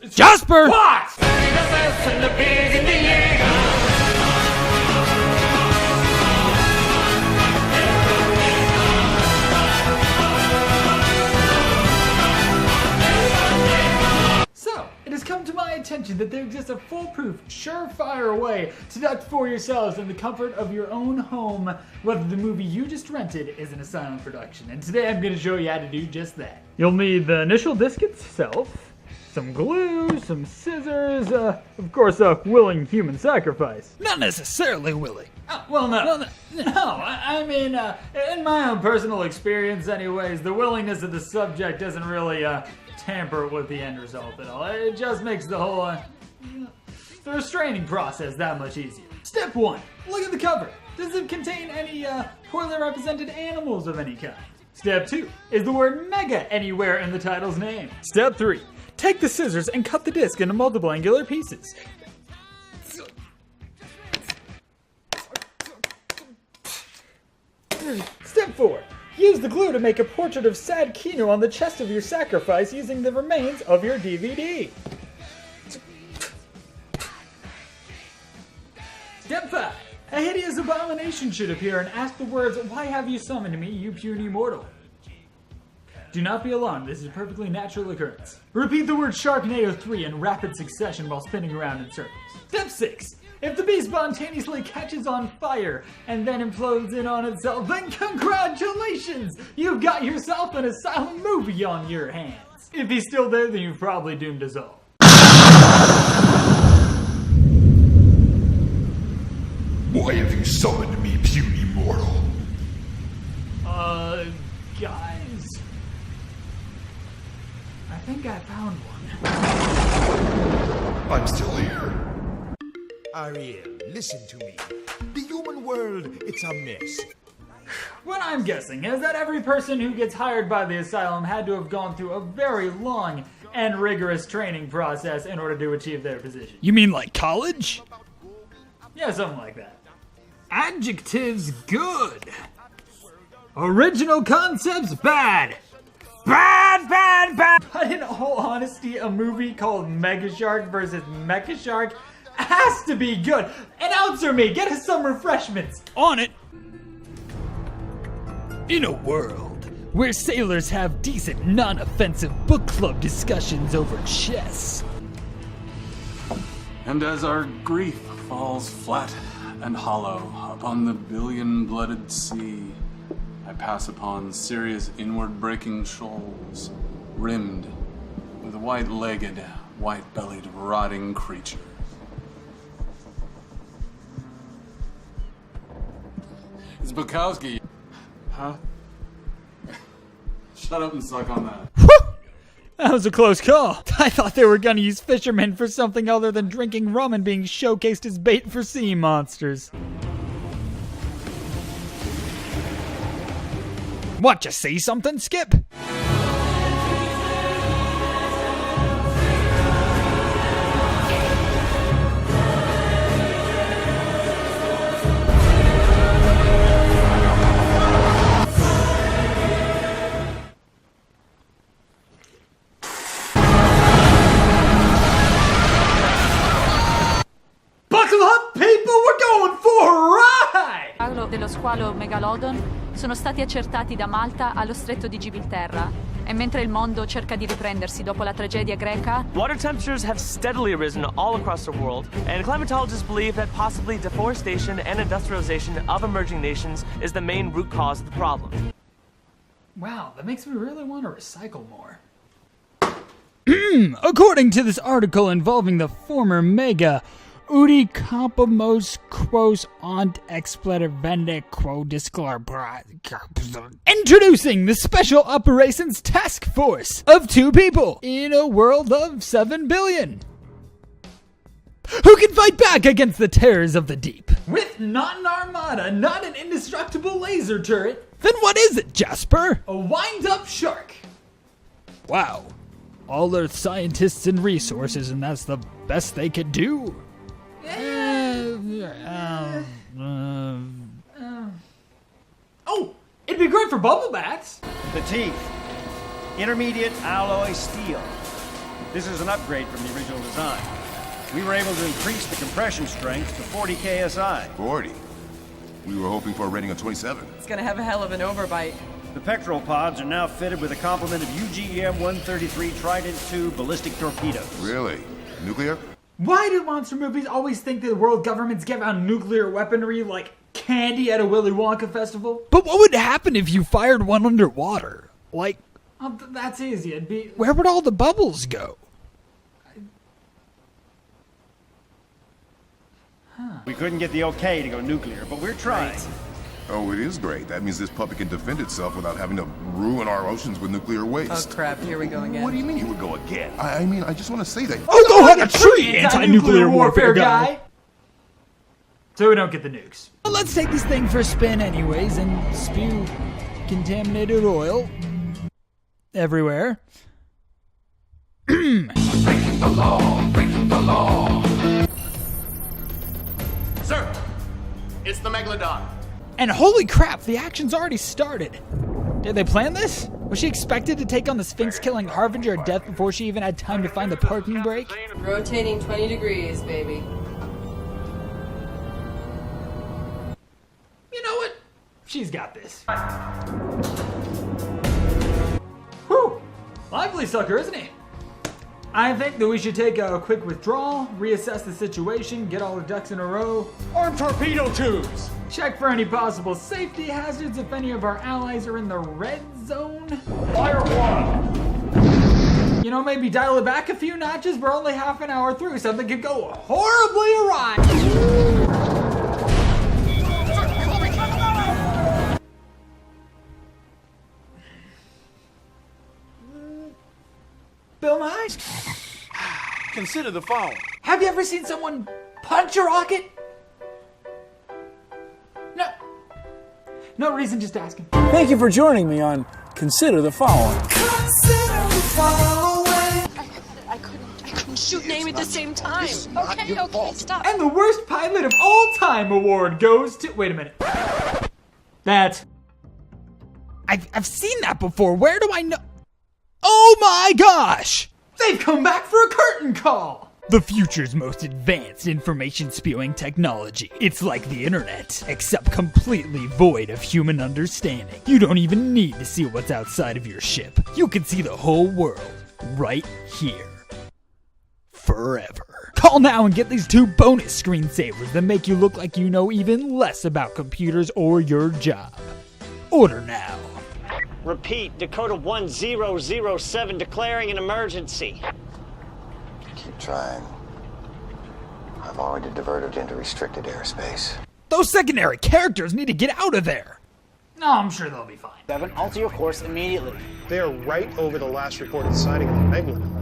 Jasper! What? So, it has come to my attention that there exists a foolproof, surefire way to duct for yourselves in the comfort of your own home, whether the movie you just rented is an Asylum production. And today I'm going to show you how to do just that. You'll need the initial disc itself, some glue, some scissors, of course a willing human sacrifice. Not necessarily willing. Well, no. I mean, in my own personal experience anyways, the willingness of the subject doesn't really, tamper with the end result at all. It just makes the whole, the restraining process that much easier. Step 1. Look at the cover. Does it contain any, poorly represented animals of any kind? Step 2. Is the word Mega anywhere in the title's name? Step 3. Take the scissors and cut the disc into multiple angular pieces. Step 4. Use the glue to make a portrait of Sad Kino on the chest of your sacrifice using the remains of your DVD. Step 5. A hideous abomination should appear and ask the words, "Why have you summoned me, you puny mortal?" Do not be alarmed, this is a perfectly natural occurrence. Repeat the word Sharknado 3 in rapid succession while spinning around in circles. Step 6. If the beast spontaneously catches on fire and then implodes in on itself, then congratulations! You've got yourself an Asylum movie on your hands. If he's still there, then you've probably doomed us all. Why have you summoned me, puny mortal? Guys, I think I found one. I'm still here. Ariel, listen to me. The human world, it's a mess. What I'm guessing is that every person who gets hired by the Asylum had to have gone through a very long and rigorous training process in order to achieve their position. You mean like college? Yeah, something like that. Adjectives, good. Original concepts, bad. Bad. But in all honesty, a movie called Mega Shark vs. Mecha Shark has to be good. Announcer me, get us some refreshments. On it. In a world where sailors have decent, non-offensive book club discussions over chess. And as our grief falls flat and hollow upon the billion-blooded sea, I pass upon serious inward-breaking shoals, rimmed with white-legged, white-bellied, rotting creatures. It's Bukowski. Huh? Shut up and suck on that. That was a close call. I thought they were gonna use fishermen for something other than drinking rum and being showcased as bait for sea monsters. What, you see something, Skip? Buckle up, people! We're going for a ride! Dello squalo Megalodon sono stati accertati da Malta allo stretto di Gibilterra. E mentre il mondo cerca di riprendersi dopo la tragedia greca, water temperatures have steadily risen all across the world, and climatologists believe that possibly deforestation and industrialization of emerging nations is the main root cause of the problem. Wow, that makes me really want to recycle more. According to this article involving the former Mega, Udi Compamos Quos Ont Expletive Vende Quo Disclar. Introducing the Special Operations Task Force of 2 people in a world of 7 billion. Who can fight back against the terrors of the deep? With not an armada, not an indestructible laser turret. Then what is it, Jasper? A wind-up shark. Wow. All Earth scientists and resources, and that's the best they could do? Oh, it'd be great for bubble baths. The teeth. Intermediate alloy steel. This is an upgrade from the original design. We were able to increase the compression strength to 40 KSI. 40. We were hoping for a rating of 27. It's gonna have a hell of an overbite. The pectoral pods are now fitted with a complement of UGM-133 Trident II ballistic torpedoes. Really? Nuclear? Why do monster movies always think that the world governments give out nuclear weaponry like candy at a Willy Wonka festival? But what would happen if you fired one underwater? Like, Oh, that's easy. It'd be... where would all the bubbles go? We couldn't get the okay to go nuclear, but we're trying. Oh, it is great. That means this puppy can defend itself without having to ruin our oceans with nuclear Oh waste. crap, here we go again. What do you mean you would go again? I mean, I just want to say that. Oh, go hug a tree, anti-nuclear warfare guy! So we don't get the nukes. Well, let's take this thing for a spin anyways and spew contaminated oil everywhere. Sir, it's the Megalodon. And holy crap, the action's already started. Did they plan this? Was she expected to take on the Sphinx-killing Harbinger of Death before she even had time to find the parking brake? Rotating 20 degrees, baby. You know what? She's got this. Whew! Lively sucker, isn't he? I think that we should take a quick withdrawal, reassess the situation, get all the ducks in a row. Armed torpedo tubes! Check for any possible safety hazards if any of our allies are in the red zone. Fire one! You know, maybe dial it back a few notches. We're only half an hour through. Something could go horribly awry. Bill Nye? Consider the following. Have you ever seen someone punch a rocket? No. No reason, just asking. Thank you for joining me on Consider the Following. I couldn't shoot and aim at the same time. Okay, stop. And the worst pilot of all time award goes to... Wait a minute. That. I've seen that before. Where do I know? Oh my gosh! They've come back for a curtain call! The future's most advanced information spewing technology. It's like the internet, except completely void of human understanding. You don't even need to see what's outside of your ship. You can see the whole world right here. Forever. Call now and get these 2 bonus screensavers that make you look like you know even less about computers or your job. Order now. Repeat, Dakota 1007 declaring an emergency. Keep trying. I've already diverted into restricted airspace. Those secondary characters need to get out of there. No, I'm sure they'll be fine. 7, alter your course immediately. They are right over the last reported sighting of the Megalodon.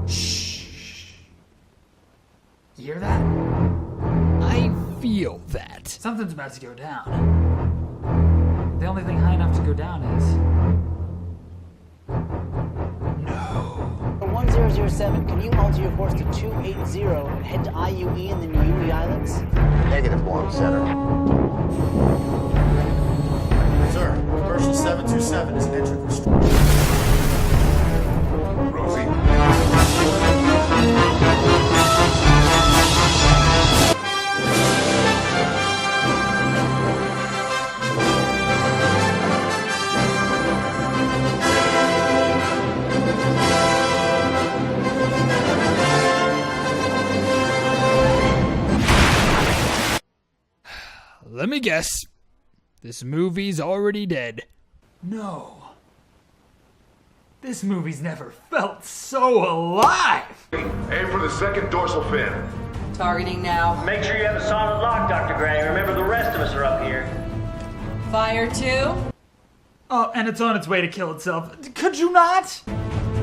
Shh. You hear that? I feel that. Something's about to go down. The only thing high enough to go down is... No. 1007, can you alter your course to 280 and head to IUE in the Niue Islands? Negative one, center. Sir, commercial 727 is entering restriction. Rosie? Let me guess. This movie's already dead. No. This movie's never felt so alive! Aim for the second dorsal fin. Targeting now. Make sure you have a solid lock, Dr. Gray. Remember, the rest of us are up here. Fire 2. Oh, and it's on its way to kill itself. Could you not?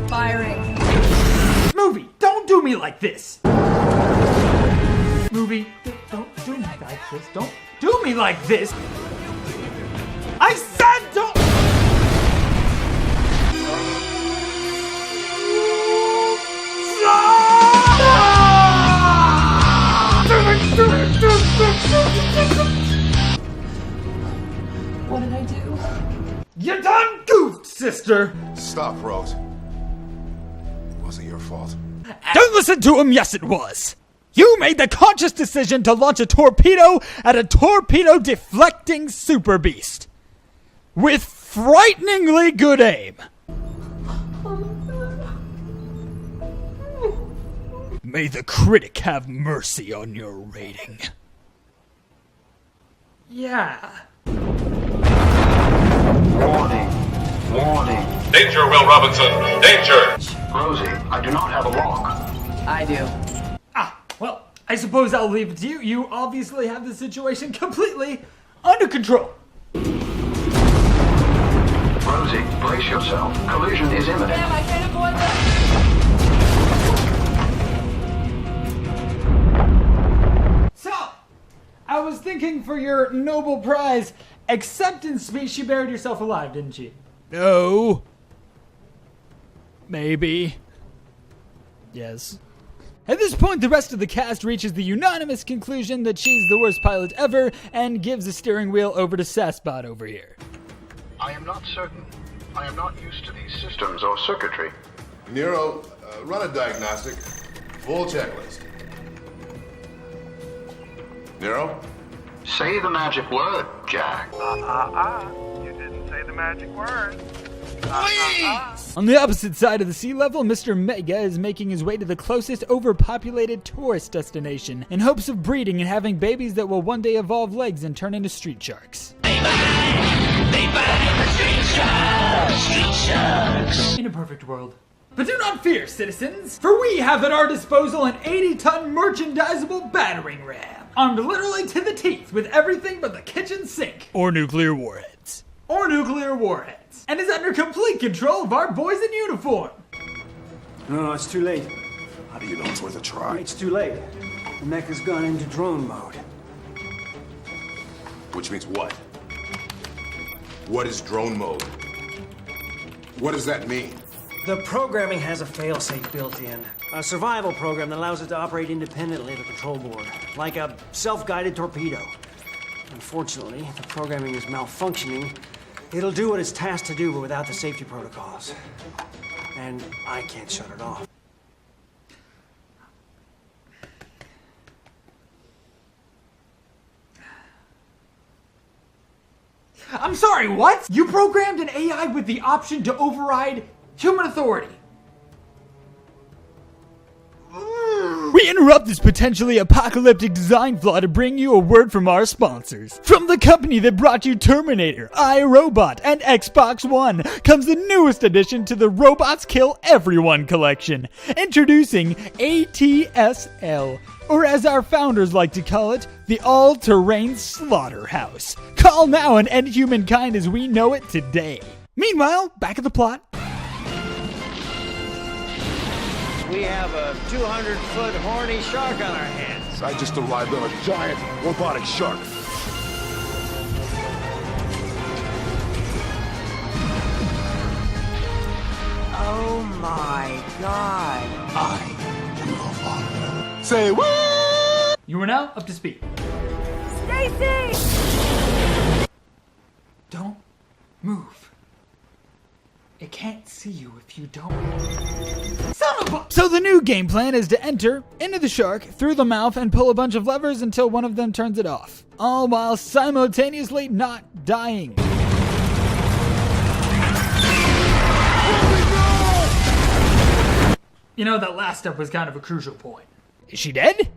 Firing. Movie, don't do me like this! Movie, don't do me like this. Don't do me like this! I said don't! What did I do? You done goofed, sister! Stop, Rose. It wasn't your fault. Don't listen to him, yes it was! You made the conscious decision to launch a torpedo at a torpedo-deflecting super beast. With frighteningly good aim. May the critic have mercy on your rating. Yeah. Warning. Warning. Danger, Will Robinson. Danger! Rosie, I do not have a lock. I do. Well, I suppose I'll leave it to you. You obviously have the situation completely under control. Rosie, brace yourself. Collision is imminent. Damn, I can't avoid that. So, I was thinking for your Nobel Prize acceptance speech, you buried yourself alive, didn't you? No. Maybe. Yes. At this point, the rest of the cast reaches the unanimous conclusion that she's the worst pilot ever and gives the steering wheel over to Sasbot over here. I am not certain. I am not used to these systems or circuitry. Nero, run a diagnostic. Full checklist. Nero? Say the magic word, Jack. You didn't say the magic word. On the opposite side of the sea level, Mr. Mecha is making his way to the closest overpopulated tourist destination in hopes of breeding and having babies that will one day evolve legs and turn into street sharks. In a perfect world. But do not fear, citizens, for we have at our disposal an 80-ton merchandisable battering ram, armed literally to the teeth with everything but the kitchen sink. Or nuclear warheads. Or nuclear warheads. And is under complete control of our boys in uniform. No, it's too late. How do you know it's worth a try? It's too late. The Mecha's gone into drone mode. Which means what? What is drone mode? What does that mean? The programming has a failsafe built in. A survival program that allows it to operate independently of the control board. Like a self-guided torpedo. Unfortunately, the programming is malfunctioning. It'll do what it's tasked to do, but without the safety protocols. And I can't shut it off. I'm sorry, what? You programmed an AI with the option to override human authority. We interrupt this potentially apocalyptic design flaw to bring you a word from our sponsors. From the company that brought you Terminator, iRobot, and Xbox One comes the newest addition to the Robots Kill Everyone collection. Introducing ATSL, or as our founders like to call it, the All-Terrain Slaughterhouse. Call now and end humankind as we know it today. Meanwhile, back at the plot. We have a 200-foot horny shark on our hands. I just arrived on a giant robotic shark. Oh my god. I am your father. Say what? You are now up to speed. Stacy! Don't move. It can't see you if you don't. Son of a... So the new game plan is to enter into the shark through the mouth and pull a bunch of levers until one of them turns it off. All while simultaneously not dying. You know, that last step was kind of a crucial point. Is she dead?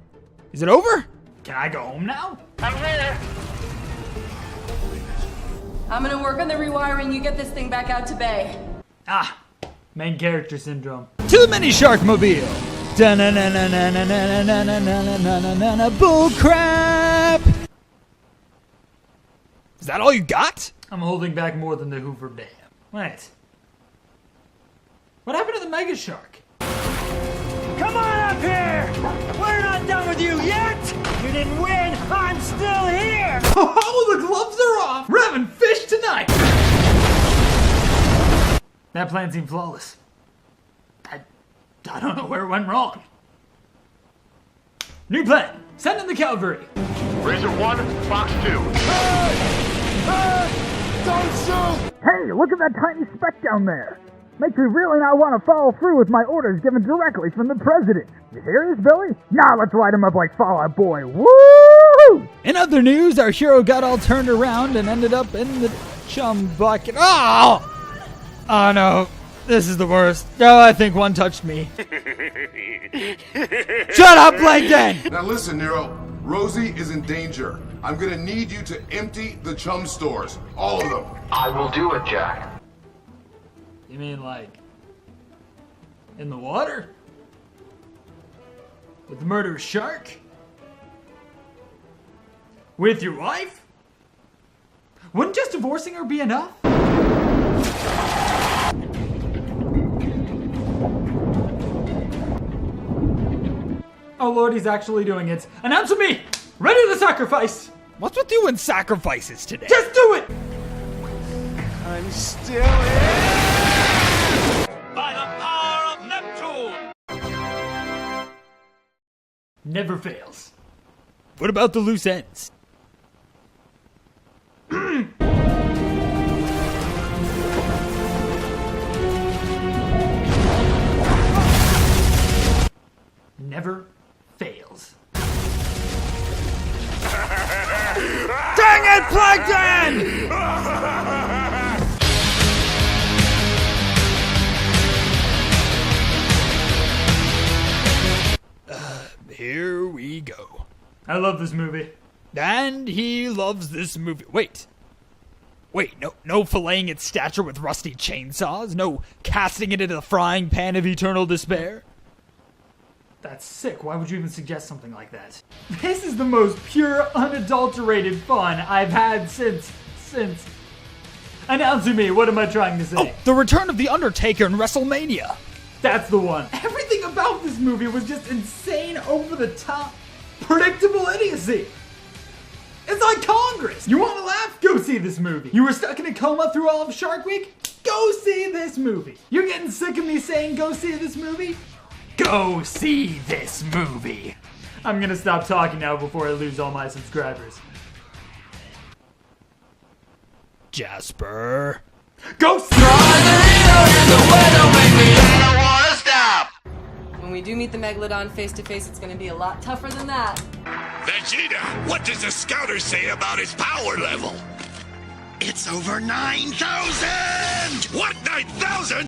Is it over? Can I go home now? I'm here. I'm gonna work on the rewiring. You get this thing back out to bay. Main character syndrome. To the mini Sharkmobile. Bull crap. Is that all you got? I'm holding back more than the Hoover Dam. Wait. What happened to the Mega Shark? Come on up here! We're not done with you yet! You didn't win! I'm still here! Oh, the gloves are off! We're having fish tonight! That plan seemed flawless. I don't know where it went wrong. New plan. Send in the cavalry. Razor 1, Fox 2. Don't shoot! Hey, look at that tiny speck down there. Makes me really not want to follow through with my orders given directly from the president. You hear this, Billy? Nah, let's light him up like Fall Out Boy. Woo! In other news, our hero got all turned around and ended up in the chum bucket. Oh! Oh no, this is the worst. Oh, I think one touched me. Shut up, Plankton! Now listen, Nero. Rosie is in danger. I'm gonna need you to empty the chum stores. All of them. I will do it, Jack. You mean like in the water? With the murderous shark? With your wife? Wouldn't just divorcing her be enough? Oh Lord, he's actually doing it. Announce me! Ready to sacrifice! What's with you and sacrifices today? Just do it! I'm still in! By the power of Neptune! Never fails. What about the loose ends? Never fails. Dang it, Plankton! Here we go. I love this movie. And he loves this movie. Wait, no filleting its stature with rusty chainsaws? No casting it into the frying pan of eternal despair? That's sick. Why would you even suggest something like that? This is the most pure, unadulterated fun I've had since... Announce to me, what am I trying to say? Oh, the return of The Undertaker in WrestleMania. That's the one. Everything about this movie was just insane, over-the-top, predictable idiocy. It's like Congress. You want to laugh? Go see this movie. You were stuck in a coma through all of Shark Week? Go see this movie. You're getting sick of me saying go see this movie? Go see this movie. I'm gonna stop talking now before I lose all my subscribers. Jasper. Go see When we do meet the Megalodon face to face, it's going to be a lot tougher than that. Vegeta, what does the scouter say about his power level? It's over 9,000! What, 9,000?